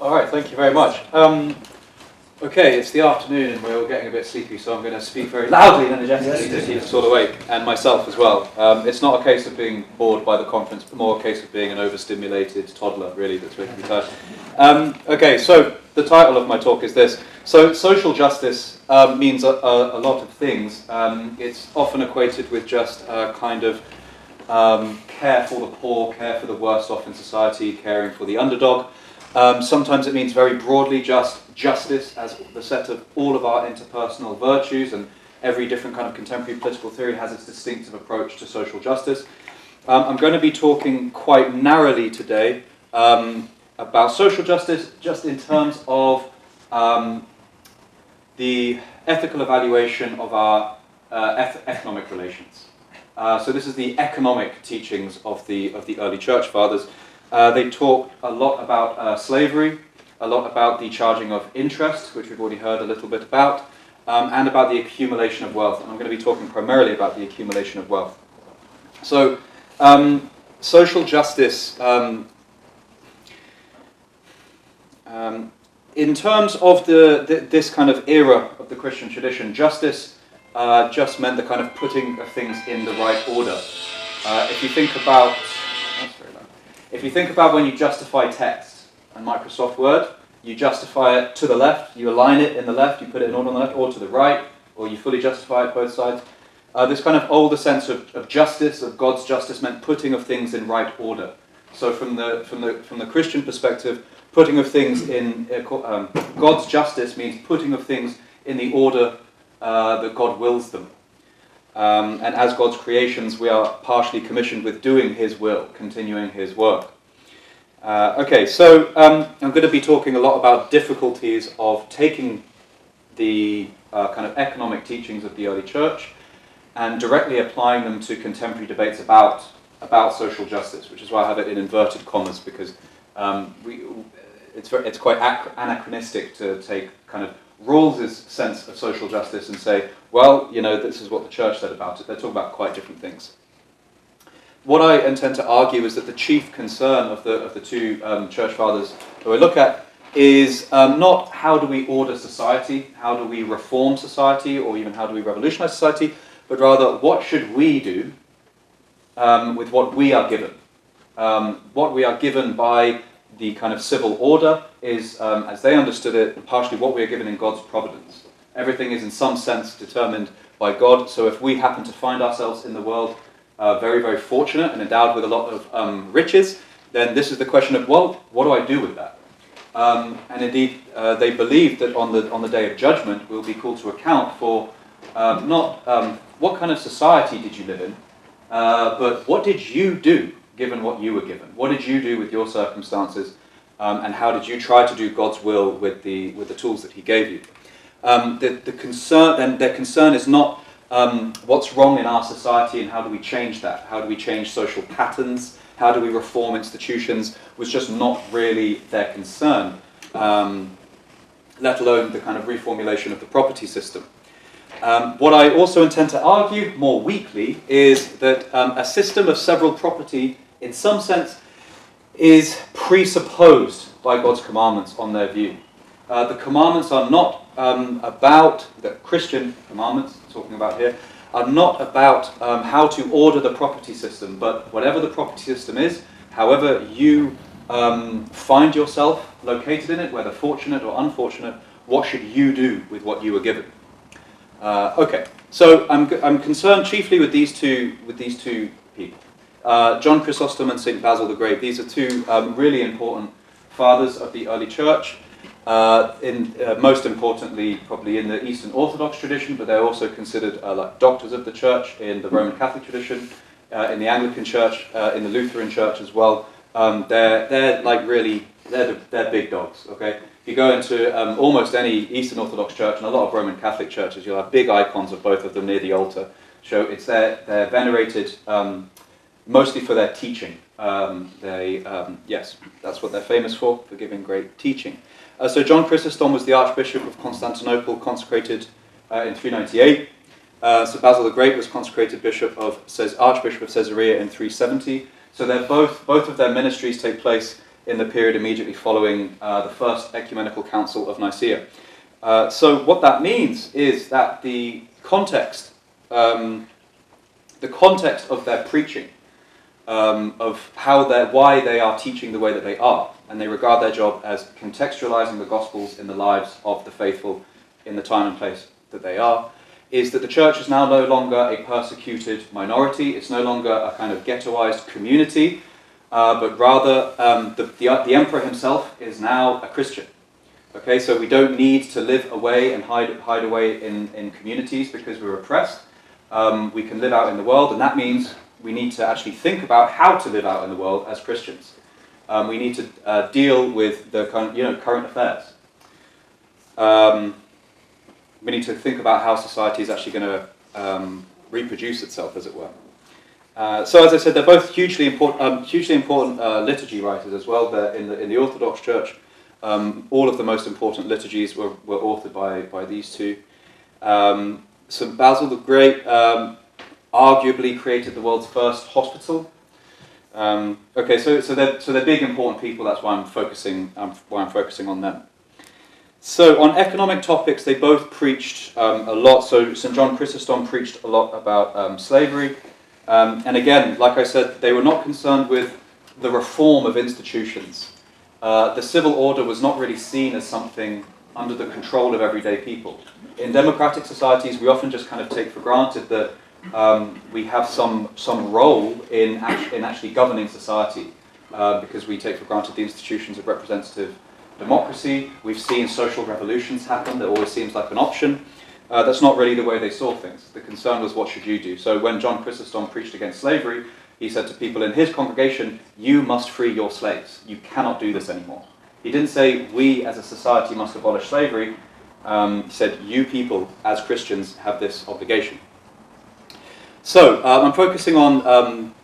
All right, thank you very much. Okay, it's the afternoon and we're all getting a bit sleepy, so I'm going to speak very loudly and energetically to keep us all awake, and myself as well. It's not a case of being bored by the conference, but more a case of being an overstimulated toddler, really, that's making me tired. Okay, so the title of my talk is this. So social justice means a lot of things. It's often equated with just kind of care for the poor, care for the worst off in society, caring for the underdog. Sometimes it means very broadly just justice as the set of all of our interpersonal virtues, and every different kind of contemporary political theory has its distinctive approach to social justice. I'm going to be talking quite narrowly today about social justice just in terms of the ethical evaluation of our economic relations. So this is the economic teachings of the early church fathers. They talk a lot about slavery, a lot about the charging of interest, which we've already heard a little bit about, and about the accumulation of wealth. And I'm going to be talking primarily about the accumulation of wealth. So, social justice, in terms of this kind of era of the Christian tradition, justice just meant the kind of putting of things in the right order. If you think about... That's very loud. If you think about when you justify text in Microsoft Word, you justify it to the left, you align it in the left, you put it in order on the left, or to the right, or you fully justify it both sides. This kind of older sense of justice, of God's justice, meant putting of things in right order. So from the Christian perspective, putting of things in God's justice means putting of things in the order that God wills them. And as God's creations, we are partially commissioned with doing His will, continuing His work. Okay, so I'm going to be talking a lot about difficulties of taking the kind of economic teachings of the early church and directly applying them to contemporary debates about social justice, which is why I have it in inverted commas, because it's quite anachronistic to take kind of Rawls's sense of social justice and say, well, you know, this is what the church said about it. They're talking about quite different things. What I intend to argue is that the chief concern of the two church fathers that we look at is not how do we order society, how do we reform society, or even how do we revolutionize society, but rather what should we do with what we are given. What we are given by the kind of civil order is, as they understood it, partially what we are given in God's providence. Everything is in some sense determined by God, so if we happen to find ourselves in the world very, very fortunate and endowed with a lot of riches, then this is the question of, well, what do I do with that? And indeed, they believed that on the day of judgment, we'll be called to account for not what kind of society did you live in, but what did you do given what you were given? What did you do with your circumstances, and how did you try to do God's will with the tools that He gave you? Their concern is not what's wrong in our society and how do we change that? How do we change social patterns? How do we reform institutions? Was just not really their concern, let alone the kind of reformulation of the property system. What I also intend to argue more weakly is that a system of several property, in some sense, is presupposed by God's commandments on their view. The commandments are not about, the Christian commandments, talking about here, are not about how to order the property system, but whatever the property system is, however you find yourself located in it, whether fortunate or unfortunate, what should you do with what you were given? Okay, so I'm concerned chiefly with these two people, John Chrysostom and St. Basil the Great. These are two really important fathers of the early church. Most importantly, probably in the Eastern Orthodox tradition, but they're also considered like doctors of the church in the Roman Catholic tradition, in the Anglican Church, in the Lutheran Church as well. They're like really they're big dogs. Okay. If you go into almost any Eastern Orthodox church and a lot of Roman Catholic churches, you'll have big icons of both of them near the altar. So they're venerated mostly for their teaching. Yes, that's what they're famous for giving great teaching. So John Chrysostom was the Archbishop of Constantinople, consecrated in 398. So Basil the Great was consecrated Archbishop of Caesarea in 370. So they're both of their ministries take place in the period immediately following the First Ecumenical Council of Nicaea. So what that means is that the context of their preaching, of why they are teaching the way that they are, and they regard their job as contextualizing the Gospels in the lives of the faithful in the time and place that they are, is that the church is now no longer a persecuted minority. It's no longer a kind of ghettoized community, but rather the emperor himself is now a Christian. Okay, so we don't need to live away and hide away in communities because we're oppressed. We can live out in the world, and that means we need to actually think about how to live out in the world as Christians. We need to deal with the current affairs. We need to think about how society is actually going to reproduce itself, as it were. So, as I said, they're both hugely important liturgy writers as well. They're in the Orthodox Church. All of the most important liturgies were authored by these two. St. Basil the Great arguably created the world's first hospital. Okay, so they're big, important people. That's why I'm focusing on them. So on economic topics, they both preached a lot. So St. John Chrysostom preached a lot about slavery. And again, like I said, they were not concerned with the reform of institutions. The civil order was not really seen as something under the control of everyday people. In democratic societies, we often just kind of take for granted that we have some role in actually governing society because we take for granted the institutions of representative democracy. We've seen social revolutions happen. That always seems like an option. That's not really the way they saw things. The concern was, what should you do? So when John Chrysostom preached against slavery, he said to people in his congregation, you must free your slaves. You cannot do this anymore. He didn't say, we as a society must abolish slavery. He said, you people as Christians have this obligation. So I'm focusing on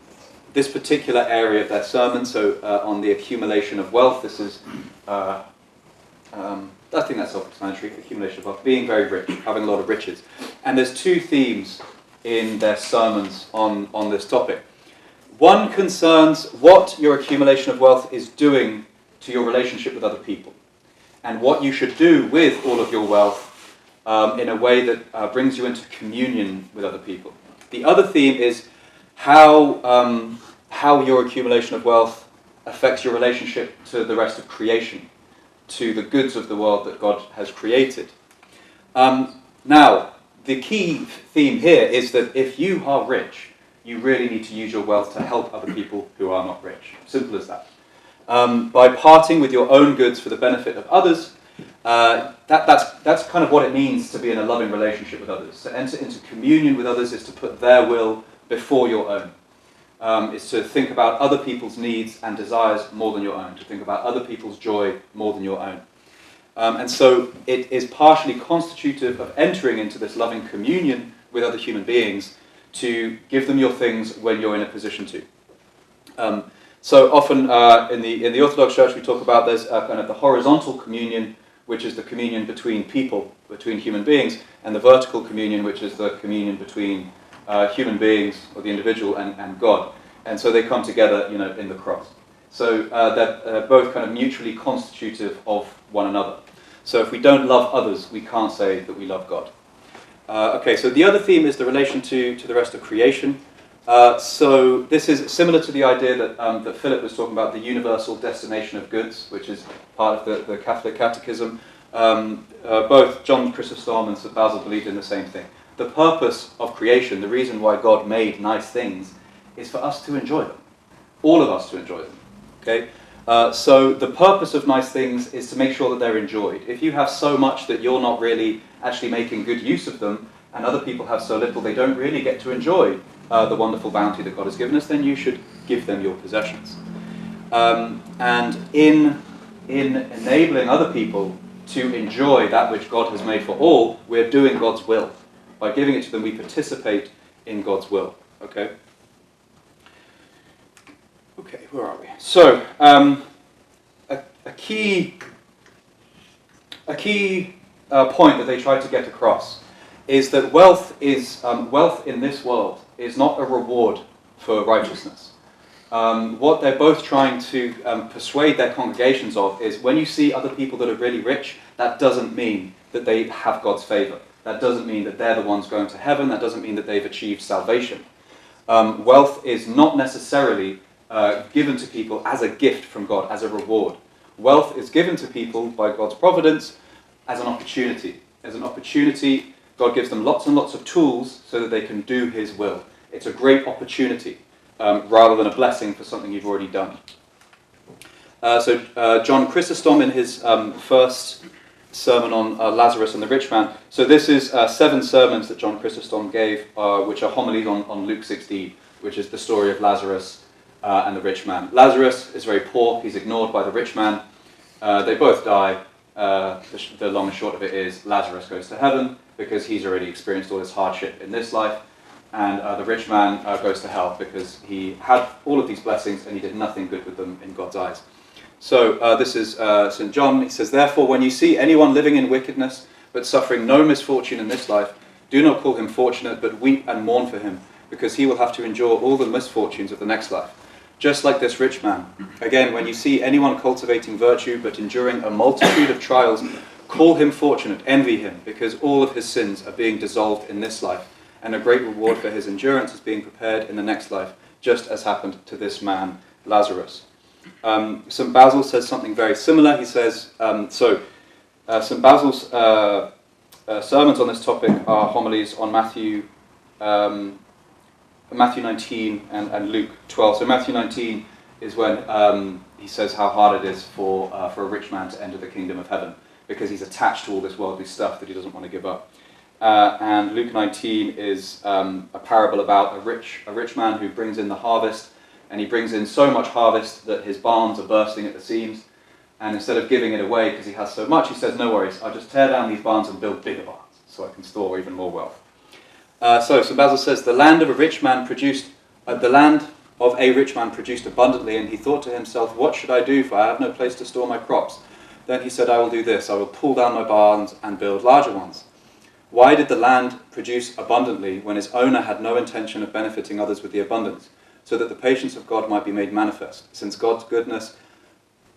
this particular area of their sermon, so on the accumulation of wealth. This is, I think that's self-explanatory, accumulation of wealth, being very rich, having a lot of riches. And there's two themes in their sermons on this topic. One concerns what your accumulation of wealth is doing to your relationship with other people, and what you should do with all of your wealth in a way that brings you into communion with other people. The other theme is how your accumulation of wealth affects your relationship to the rest of creation, to the goods of the world that God has created. Now, the key theme here is that if you are rich, you really need to use your wealth to help other people who are not rich. Simple as that. By parting with your own goods for the benefit of others, that's kind of what it means to be in a loving relationship with others. To enter into communion with others is to put their will before your own. It's to think about other people's needs and desires more than your own, to think about other people's joy more than your own. And so it is partially constitutive of entering into this loving communion with other human beings to give them your things when you're in a position to. So often in the Orthodox Church we talk about there's kind of the horizontal communion, which is the communion between people, between human beings, and the vertical communion, which is the communion between human beings, or the individual, and God. And so they come together, in the cross. So they're both kind of mutually constitutive of one another. So if we don't love others, we can't say that we love God. Okay, so the other theme is the relation to the rest of creation. So this is similar to the idea that Philip was talking about, the universal destination of goods, which is part of the Catholic Catechism. Both John Chrysostom and St. Basil believed in the same thing. The purpose of creation, the reason why God made nice things, is for us to enjoy them. All of us to enjoy them. Okay? So the purpose of nice things is to make sure that they're enjoyed. If you have so much that you're not really actually making good use of them, and other people have so little they don't really get to enjoy the wonderful bounty that God has given us, then you should give them your possessions. And in enabling other people to enjoy that which God has made for all, we're doing God's will. By giving it to them, we participate in God's will. Okay? Okay, where are we? So, a key point that they try to get across is that wealth in this world is not a reward for righteousness. what they're both trying to persuade their congregations of is when you see other people that are really rich, that doesn't mean that they have God's favour. That doesn't mean that they're the ones going to heaven. That doesn't mean that they've achieved salvation. Wealth is not necessarily given to people as a gift from God, as a reward. Wealth is given to people by God's providence as an opportunity. As an opportunity, God gives them lots and lots of tools so that they can do his will. It's a great opportunity rather than a blessing for something you've already done. So John Chrysostom in his first sermon on Lazarus and the rich man. So this is 7 sermons that John Chrysostom gave, which are homilies on Luke 16, which is the story of Lazarus and the rich man. Lazarus is very poor. He's ignored by the rich man. They both die. The long and short of it is Lazarus goes to heaven because he's already experienced all this hardship in this life. And the rich man goes to hell because he had all of these blessings and he did nothing good with them in God's eyes. So this is St. John. He says, "Therefore, when you see anyone living in wickedness but suffering no misfortune in this life, do not call him fortunate, but weep and mourn for him, because he will have to endure all the misfortunes of the next life. Just like this rich man. Again, when you see anyone cultivating virtue but enduring a multitude of trials, call him fortunate, envy him, because all of his sins are being dissolved in this life, and a great reward for his endurance is being prepared in the next life, just as happened to this man, Lazarus." St. Basil says something very similar. He says, St. Basil's sermons on this topic are homilies on Matthew 19 and Luke 12. So Matthew 19 is when he says how hard it is for a rich man to enter the kingdom of heaven, because he's attached to all this worldly stuff that he doesn't want to give up. And Luke 19 is a parable about a rich man who brings in the harvest, and he brings in so much harvest that his barns are bursting at the seams. And instead of giving it away because he has so much, he says, "No worries, I'll just tear down these barns and build bigger barns so I can store even more wealth." So St. Basil says, the land of a rich man produced abundantly, and he thought to himself, "What should I do, for I have no place to store my crops?" Then he said, "I will do this, I will pull down my barns and build larger ones." Why did the land produce abundantly when its owner had no intention of benefiting others with the abundance? So that the patience of God might be made manifest, since God's goodness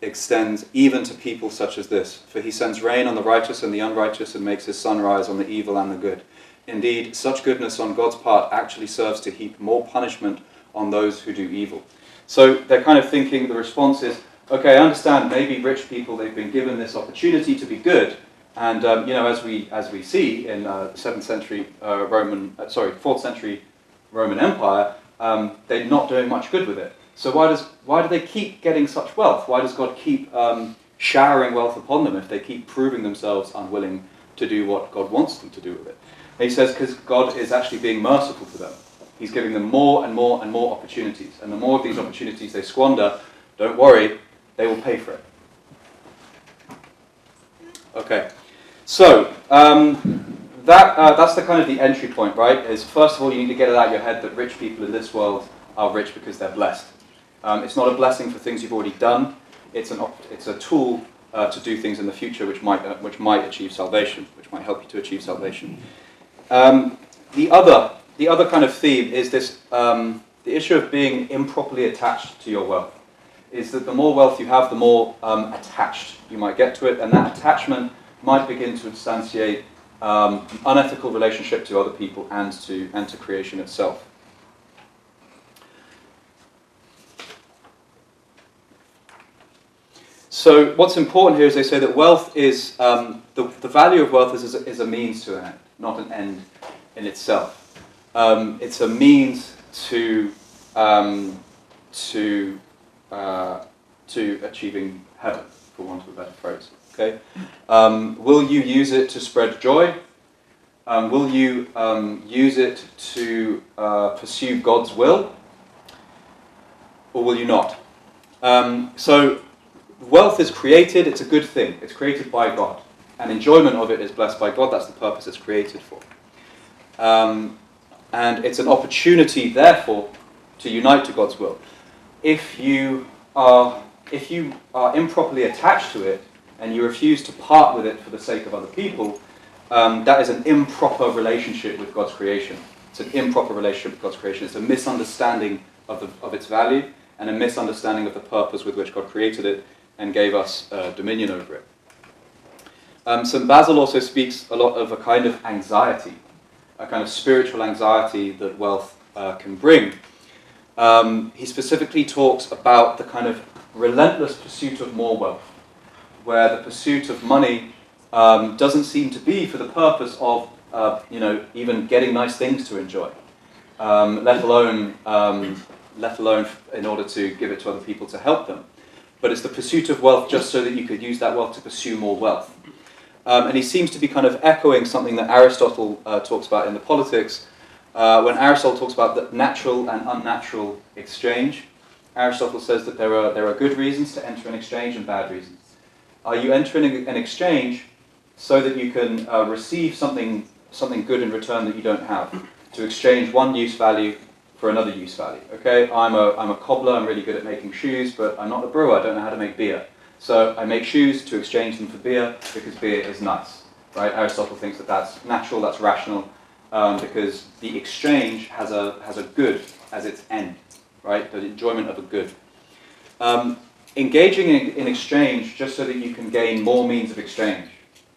extends even to people such as this. For he sends rain on the righteous and the unrighteous, and makes his sun rise on the evil and the good. Indeed, such goodness on God's part actually serves to heap more punishment on those who do evil. So they're kind of thinking, the response is, okay, I understand maybe rich people, they've been given this opportunity to be good, and as we see in 4th century Roman Empire, they're not doing much good with it. So why do they keep getting such wealth? Why does God keep showering wealth upon them if they keep proving themselves unwilling to do what God wants them to do with it? And he says because God is actually being merciful to them. He's giving them more and more and more opportunities. And the more of these opportunities they squander, don't worry, they will pay for it. Okay, so that's the kind of the entry point, right? Is first of all, you need to get it out of your head that rich people in this world are rich because they're blessed. It's not a blessing for things you've already done. It's a tool to do things in the future which might achieve salvation, which might help you to achieve salvation. The other kind of theme is this: the issue of being improperly attached to your wealth. Is that the more wealth you have, the more attached you might get to it, and that attachment might begin to instantiate unethical relationship to other people and to creation itself. So what's important here is they say that wealth is the value of wealth is a means to an end, not an end in itself. It's a means to achieving heaven, for want of a better phrase. Okay, will you use it to spread joy? Will you use it to pursue God's will, or will you not? So wealth is created, it's a good thing. It's created by God. And enjoyment of it is blessed by God. That's the purpose it's created for. And it's an opportunity, therefore, to unite to God's will. If you are improperly attached to it, and you refuse to part with it for the sake of other people, that is an improper relationship with God's creation. It's an improper relationship with God's creation. It's a misunderstanding of its value, and a misunderstanding of the purpose with which God created it and gave us dominion over it. St. Basil also speaks a lot of a kind of anxiety, a kind of spiritual anxiety that wealth can bring. He specifically talks about the kind of relentless pursuit of more wealth, where the pursuit of money doesn't seem to be for the purpose of even getting nice things to enjoy, let alone in order to give it to other people to help them. But it's the pursuit of wealth just so that you could use that wealth to pursue more wealth. And he seems to be kind of echoing something that Aristotle talks about in the Politics, when Aristotle talks about the natural and unnatural exchange. Aristotle says that there are good reasons to enter an exchange and bad reasons. Are you entering an exchange so that you can receive something good in return that you don't have, to exchange one use value for another use value? Okay, I'm a cobbler, I'm really good at making shoes, but I'm not a brewer, I don't know how to make beer. So I make shoes to exchange them for beer because beer is nice, right? Aristotle thinks that that's natural, that's rational, because the exchange has a good as its end, right? The enjoyment of a good. Engaging in exchange just so that you can gain more means of exchange,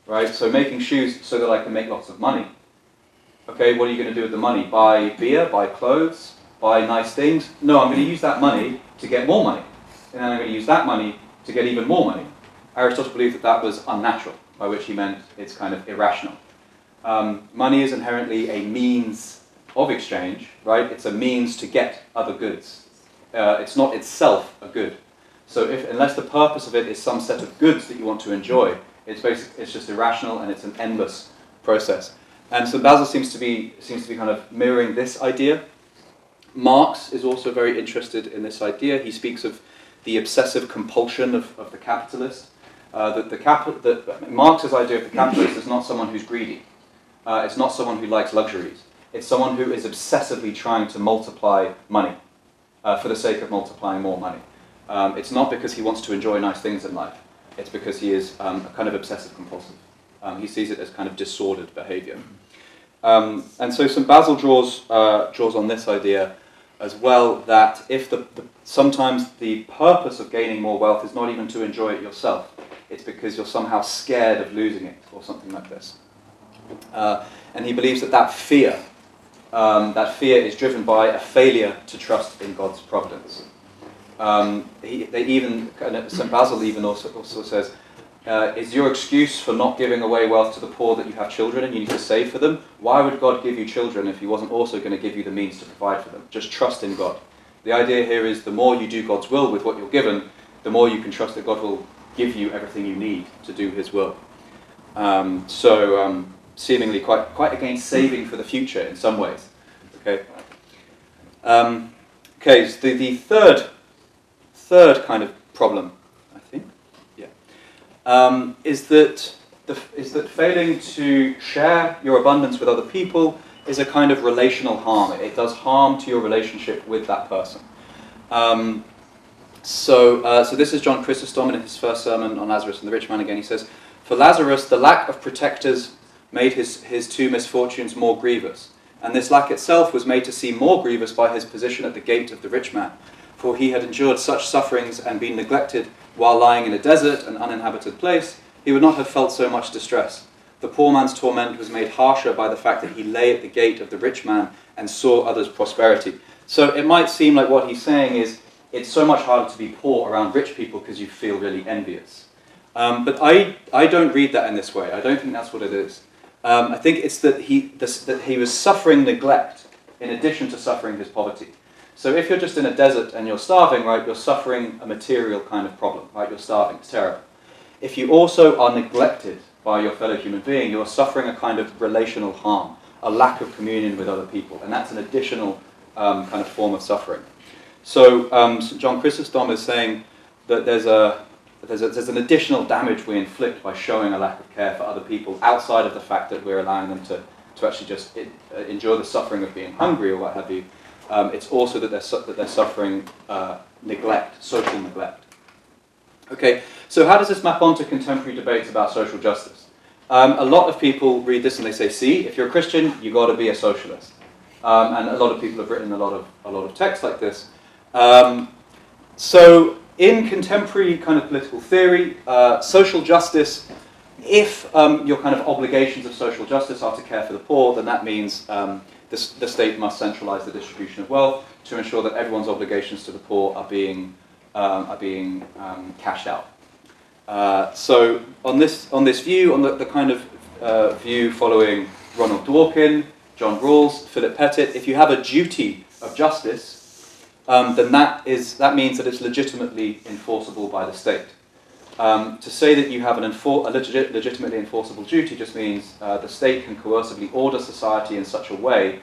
right? So making shoes so that I can make lots of money. Okay, what are you going to do with the money? Buy beer, buy clothes, buy nice things? No, I'm going to use that money to get more money. And then I'm going to use that money to get even more money. Aristotle believed that was unnatural, by which he meant it's kind of irrational. Money is inherently a means of exchange, right? It's a means to get other goods. It's not itself a good. So unless the purpose of it is some set of goods that you want to enjoy, it's just irrational and it's an endless process. And so Basil seems to be kind of mirroring this idea. Marx is also very interested in this idea. He speaks of the obsessive compulsion of the capitalist. Marx's idea of the capitalist is not someone who's greedy. It's not someone who likes luxuries. It's someone who is obsessively trying to multiply money for the sake of multiplying more money. It's not because he wants to enjoy nice things in life. It's because he is a kind of obsessive compulsive. He sees it as kind of disordered behavior. And so St. Basil draws on this idea as well, that if sometimes the purpose of gaining more wealth is not even to enjoy it yourself, it's because you're somehow scared of losing it or something like this. And he believes that fear is driven by a failure to trust in God's providence. St. Basil even also says, is your excuse for not giving away wealth to the poor that you have children and you need to save for them? Why would God give you children if he wasn't also going to give you the means to provide for them? Just trust in God. The idea here is the more you do God's will with what you're given, the more you can trust that God will give you everything you need to do his will. Seemingly quite against saving for the future in some ways. Okay. So the third kind of problem, I think, is that failing to share your abundance with other people is a kind of relational harm. It does harm to your relationship with that person. So this is John Chrysostom in his first sermon on Lazarus and the rich man again. He says, "For Lazarus, the lack of protectors made his two misfortunes more grievous, and this lack itself was made to seem more grievous by his position at the gate of the rich man. For he had endured such sufferings and been neglected while lying in a desert and uninhabited place, he would not have felt so much distress. The poor man's torment was made harsher by the fact that he lay at the gate of the rich man and saw others' prosperity." So it might seem like what he's saying is, it's so much harder to be poor around rich people because you feel really envious. But I don't read that in this way. I don't think that's what it is. I think it's that he was suffering neglect in addition to suffering his poverty. So if you're just in a desert and you're starving, right, you're suffering a material kind of problem, right? You're starving, it's terrible. If you also are neglected by your fellow human being, you're suffering a kind of relational harm, a lack of communion with other people, and that's an additional kind of form of suffering. So St. John Chrysostom is saying that there's an additional damage we inflict by showing a lack of care for other people outside of the fact that we're allowing them to actually just endure the suffering of being hungry or what have you. It's also that they're suffering neglect, social neglect. Okay, so how does this map onto contemporary debates about social justice? A lot of people read this and they say, see, if you're a Christian, you've got to be a socialist. And a lot of people have written a lot of text like this. So in contemporary kind of political theory, social justice, if your kind of obligations of social justice are to care for the poor, then that means the state must centralize the distribution of wealth to ensure that everyone's obligations to the poor are being cashed out. So on this view, on the kind of view following Ronald Dworkin, John Rawls, Philip Pettit, if you have a duty of justice, then that means that it's legitimately enforceable by the state. To say that you have a legitimately enforceable duty just means the state can coercively order society in such a way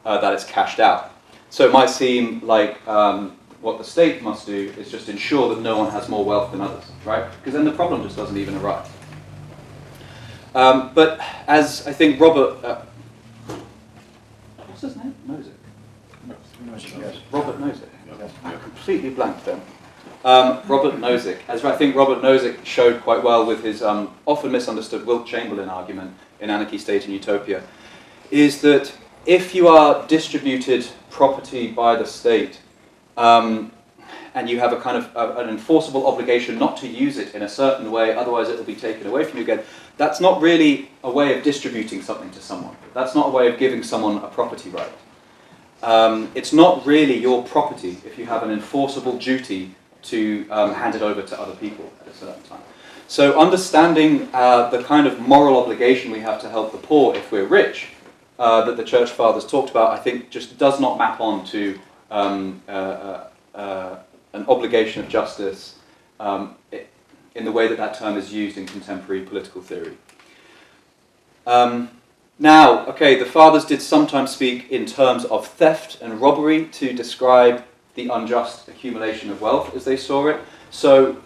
that it's cashed out. So it might seem like what the state must do is just ensure that no one has more wealth than others, right? Because then the problem just doesn't even arise. But as I think Robert, what's his name? Nozick. Yes. Robert Nozick. Yes. I completely blanked then. Robert Nozick, as I think Robert Nozick showed quite well with his often misunderstood Wilt Chamberlain argument in Anarchy, State and Utopia, is that if you are distributed property by the state, and you have a kind of an enforceable obligation not to use it in a certain way, otherwise it will be taken away from you again, that's not really a way of distributing something to someone. That's not a way of giving someone a property right. It's not really your property if you have an enforceable duty to hand it over to other people at a certain time. So understanding the kind of moral obligation we have to help the poor if we're rich, that the Church Fathers talked about, I think just does not map on to an obligation of justice in the way that term is used in contemporary political theory. Now, okay, the Fathers did sometimes speak in terms of theft and robbery to describe the unjust accumulation of wealth as they saw it. So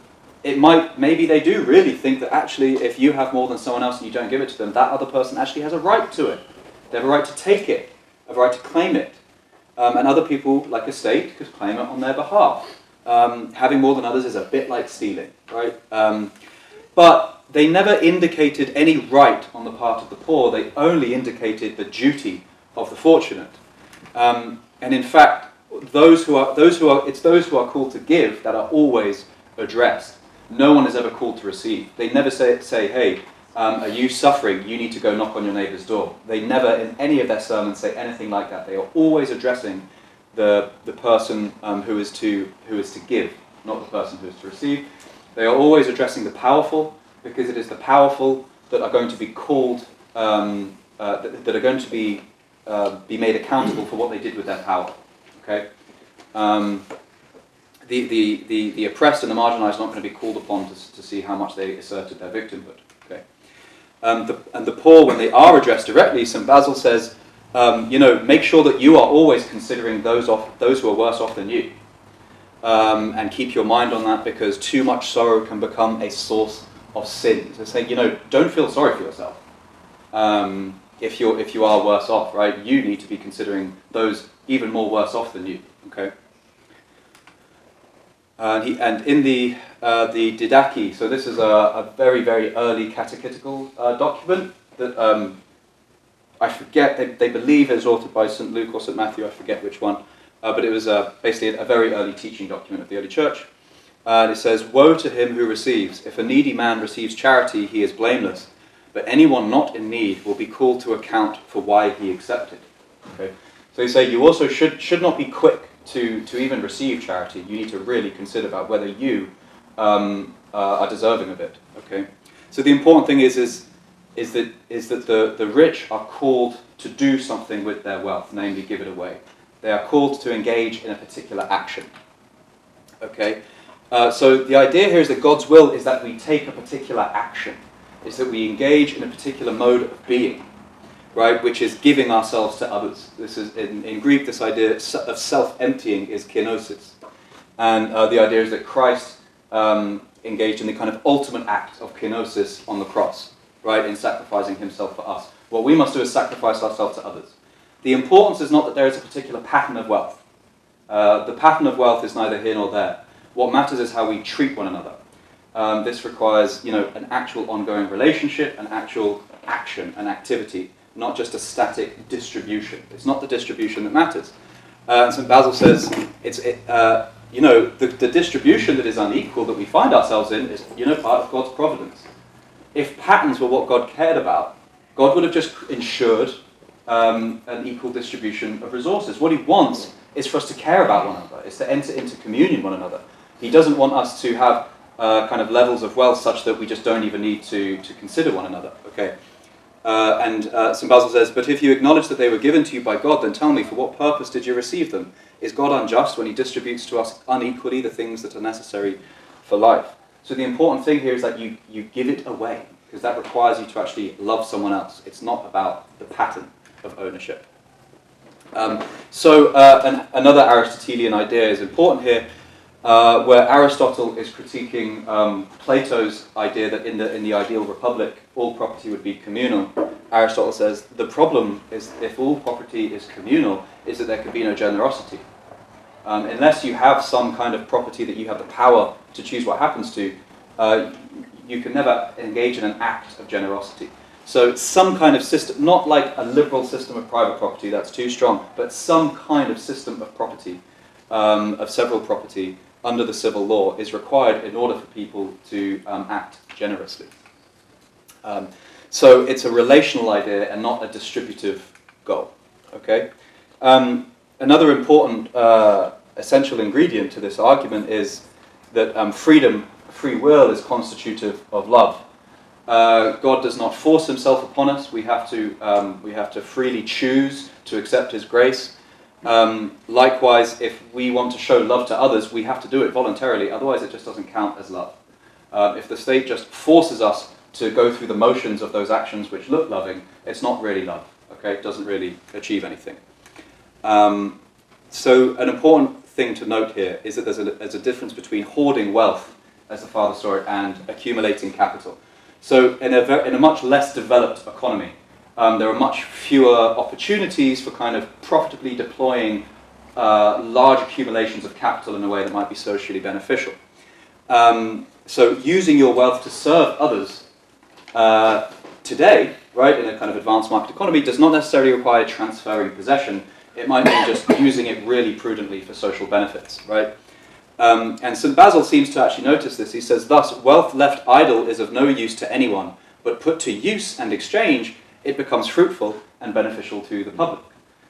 maybe they do really think that actually if you have more than someone else and you don't give it to them, that other person actually has a right to it. They have a right to take it, a right to claim it. And other people, like a state, could claim it on their behalf. Having more than others is a bit like stealing, right? But they never indicated any right on the part of the poor. They only indicated the duty of the fortunate. And in fact, it's those who are called to give that are always addressed. No one is ever called to receive. They never say, hey, are you suffering? You need to go knock on your neighbour's door. They never, in any of their sermons, say anything like that. They are always addressing the person who is to give, not the person who is to receive. They are always addressing the powerful, because it is the powerful that are going to be called, that are going to be made accountable for what they did with their power. Okay. The oppressed and the marginalised are not going to be called upon to see how much they asserted their victimhood. Okay. And the poor, when they are addressed directly, St. Basil says, make sure that you are always considering those who are worse off than you. And keep your mind on that, because too much sorrow can become a source of sin. So saying, don't feel sorry for yourself. If you are worse off, right? You need to be considering those even more worse off than you. Okay. And in the Didache, so this is a very, very early catechetical document that I forget, they believe it was authored by St. Luke or St. Matthew, I forget which one, but it was basically a very early teaching document of the early church. And it says, "Woe to him who receives. If a needy man receives charity, he is blameless, but anyone not in need will be called to account for why he accepted." Okay. So you say you also should not be quick to even receive charity. You need to really consider about whether you are deserving of it. Okay. So the important thing is that the rich are called to do something with their wealth, namely give it away. They are called to engage in a particular action. Okay. So the idea here is that God's will is that we take a particular action, is that we engage in a particular mode of being, right, which is giving ourselves to others. This is in Greek, this idea of self-emptying is kenosis. And the idea is that Christ engaged in the kind of ultimate act of kenosis on the cross, right, in sacrificing himself for us. What we must do is sacrifice ourselves to others. The importance is not that there is a particular pattern of wealth. The pattern of wealth is neither here nor there. What matters is how we treat one another. This requires, an actual ongoing relationship, an actual action, an activity, not just a static distribution. It's not the distribution that matters. St. Basil says the distribution that is unequal that we find ourselves in is, part of God's providence. If patterns were what God cared about, God would have just ensured an equal distribution of resources. What he wants is for us to care about one another, is to enter into communion with one another. He doesn't want us to have kind of levels of wealth such that we just don't even need to consider one another. Okay. And St. Basil says, but if you acknowledge that they were given to you by God, then tell me, for what purpose did you receive them? Is God unjust when he distributes to us unequally the things that are necessary for life? So the important thing here is that you give it away, because that requires you to actually love someone else. It's not about the pattern of ownership. Another Aristotelian idea is important here, where Aristotle is critiquing Plato's idea that in the ideal republic, all property would be communal. Aristotle says the problem is, if all property is communal, is that there could be no generosity. Unless you have some kind of property that you have the power to choose what happens to, you can never engage in an act of generosity. So some kind of system, not like a liberal system of private property, that's too strong, but some kind of system of property, of several property, under the civil law is required in order for people to act generously. So it's a relational idea and not a distributive goal. Okay. Another important essential ingredient to this argument is that free will is constitutive of love. God does not force himself upon us. We have to freely choose to accept his grace. Likewise, if we want to show love to others, we have to do it voluntarily, otherwise it just doesn't count as love. If the state just forces us to go through the motions of those actions which look loving, it's not really love. Okay, it doesn't really achieve anything. So an important thing to note here is that there's a difference between hoarding wealth, as the father saw it, and accumulating capital. So in a much less developed economy, there are much fewer opportunities for kind of profitably deploying large accumulations of capital in a way that might be socially beneficial. So using your wealth to serve others today, right, in a kind of advanced market economy, does not necessarily require transferring possession. It might mean just using it really prudently for social benefits, right? And St. Basil seems to actually notice this. He says, thus, wealth left idle is of no use to anyone, but put to use and exchange, it becomes fruitful and beneficial to the public.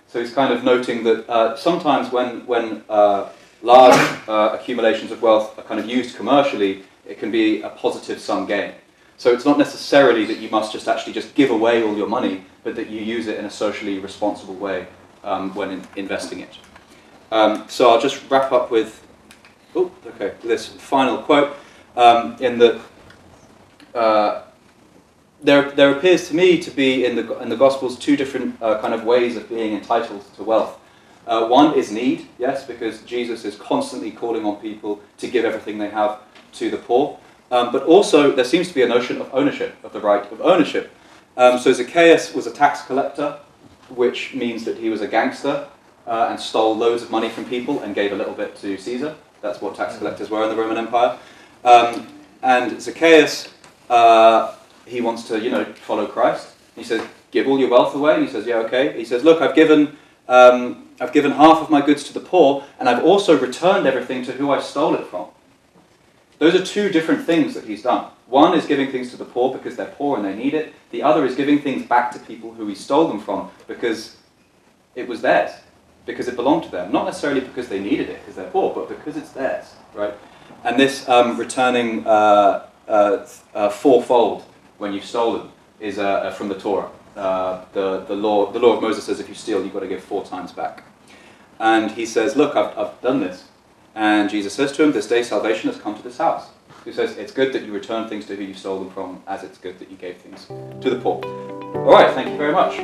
So he's kind of noting that sometimes when large accumulations of wealth are kind of used commercially, it can be a positive sum gain. So it's not necessarily that you must just give away all your money, but that you use it in a socially responsible way when investing it. So I'll just wrap up with this final quote, in that there appears to me to be in the Gospels two different kind of ways of being entitled to wealth. One is need, yes, because Jesus is constantly calling on people to give everything they have to the poor. But also there seems to be a notion of ownership, of the right of ownership. So Zacchaeus was a tax collector, which means that he was a gangster and stole loads of money from people and gave a little bit to Caesar. That's what tax collectors were in the Roman Empire. And Zacchaeus, he wants to, follow Christ. He says, "Give all your wealth away." And he says, "Yeah, okay." He says, "Look, I've given half of my goods to the poor, and I've also returned everything to who I stole it from." Those are two different things that he's done. One is giving things to the poor because they're poor and they need it. The other is giving things back to people who he stole them from because it was theirs, because it belonged to them. Not necessarily because they needed it because they're poor, but because it's theirs, right? And this returning fourfold when you've stolen is from the Torah. The law of Moses says if you steal, you've got to give 4 times back. And he says, "Look, I've done this." And Jesus says to him, "This day salvation has come to this house." He says, "It's good that you return things to who you stole them from, as it's good that you gave things to the poor." All right, thank you very much.